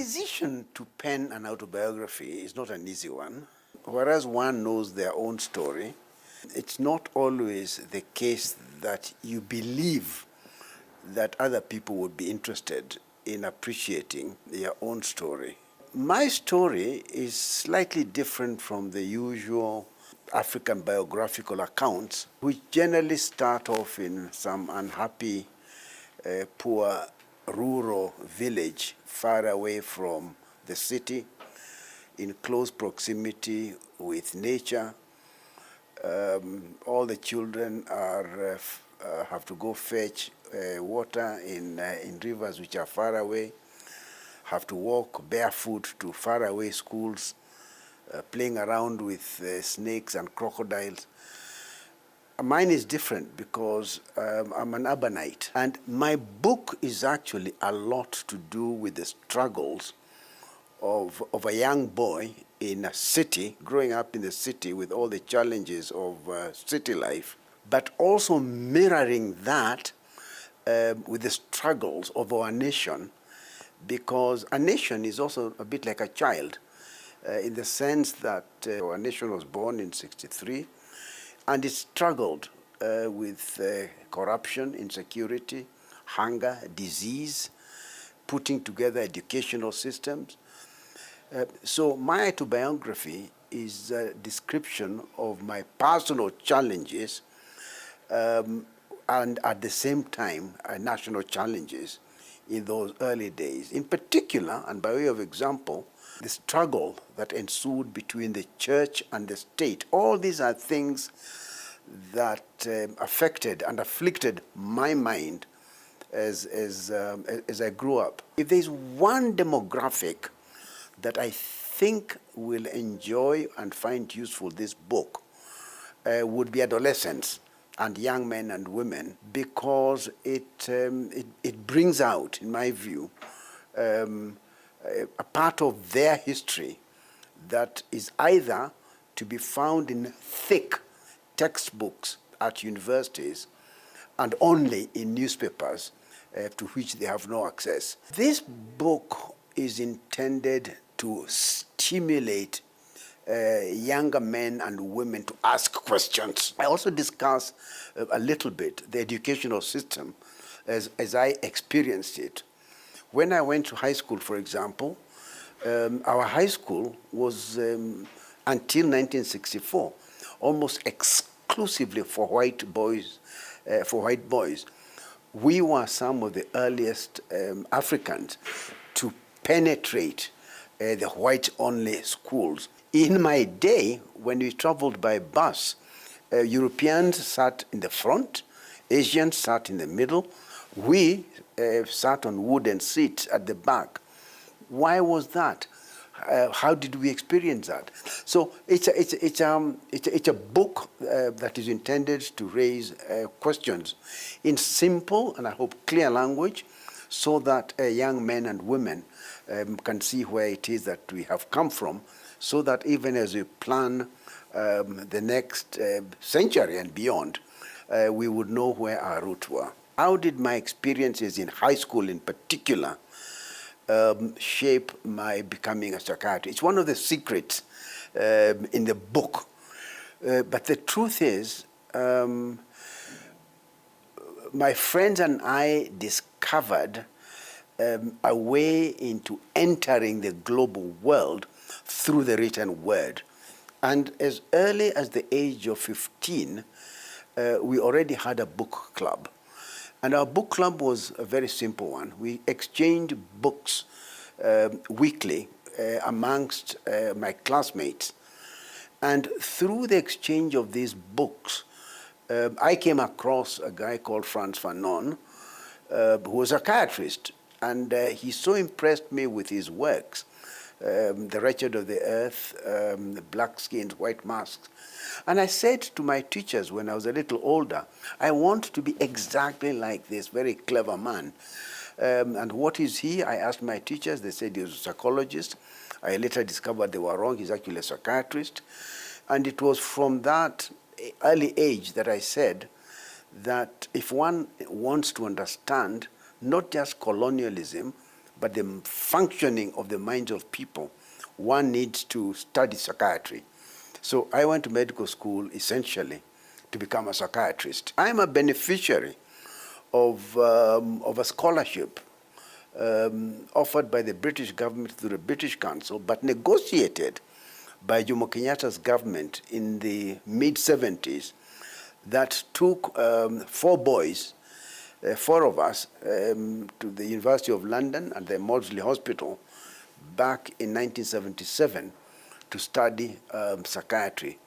decision to pen an autobiography is not an easy one. Whereas one knows their own story, it's not always the case that you believe that other people would be interested in appreciating their own story. My story is slightly different from the usual African biographical accounts, which generally start off in some unhappy, poor, rural village far away from the city, in close proximity with nature. All the children have to go fetch water in rivers which are far away, have to walk barefoot to faraway schools, playing around with snakes and crocodiles. Mine is different because I'm an urbanite, and my book is actually a lot to do with the struggles of a young boy in a city, growing up in the city with all the challenges of city life, but also mirroring that with the struggles of our nation, because a nation is also a bit like a child, in the sense that our nation was born in '63, and it struggled with corruption, insecurity, hunger, disease, putting together educational systems. So my autobiography is a description of my personal challenges and at the same time national challenges in those early days. In particular, and by way of example, the struggle that ensued between the church and the state. All these are things that affected and afflicted my mind as I grew up. If there's one demographic that I think will enjoy and find useful this book, would be adolescents and young men and women, because it brings out, in my view, a part of their history that is either to be found in thick textbooks at universities and only in newspapers to which they have no access. This book is intended to stimulate younger men and women to ask questions. I also discuss a little bit the educational system as I experienced it. When I went to high school, for example, our high school was, until 1964, almost exclusively for white boys. We were some of the earliest Africans to penetrate the white-only schools. In my day, when we traveled by bus, Europeans sat in the front, Asians sat in the middle. We sat on wooden seats at the back. Why was that? How did we experience that? So it's a book that is intended to raise questions in simple and I hope clear language, so that young men and women can see where it is that we have come from, so that even as we plan the next century and beyond, we would know where our roots were. How did my experiences in high school in particular shape my becoming a psychiatrist? It's one of the secrets in the book. But the truth is, my friends and I discovered a way into entering the global world through the written word. And as early as the age of 15, we already had a book club. And our book club was a very simple one. We exchanged books weekly amongst my classmates. And through the exchange of these books, I came across a guy called Frantz Fanon, who was a psychiatrist. And he so impressed me with his works, The Wretched of the Earth, The Black Skins, White Masks. And I said to my teachers when I was a little older, I want to be exactly like this very clever man. And what is he? I asked my teachers. They said he was a psychologist. I later discovered they were wrong. He's actually a psychiatrist. And it was from that early age that I said that if one wants to understand not just colonialism, but the functioning of the minds of people, one needs to study psychiatry. So I went to medical school essentially to become a psychiatrist. I'm a beneficiary of a scholarship offered by the British government through the British Council, but negotiated by Jomo Kenyatta's government in the mid-70s, that took 4 boys, 4 of us, to the University of London and the Maudsley Hospital back in 1977 to study psychiatry.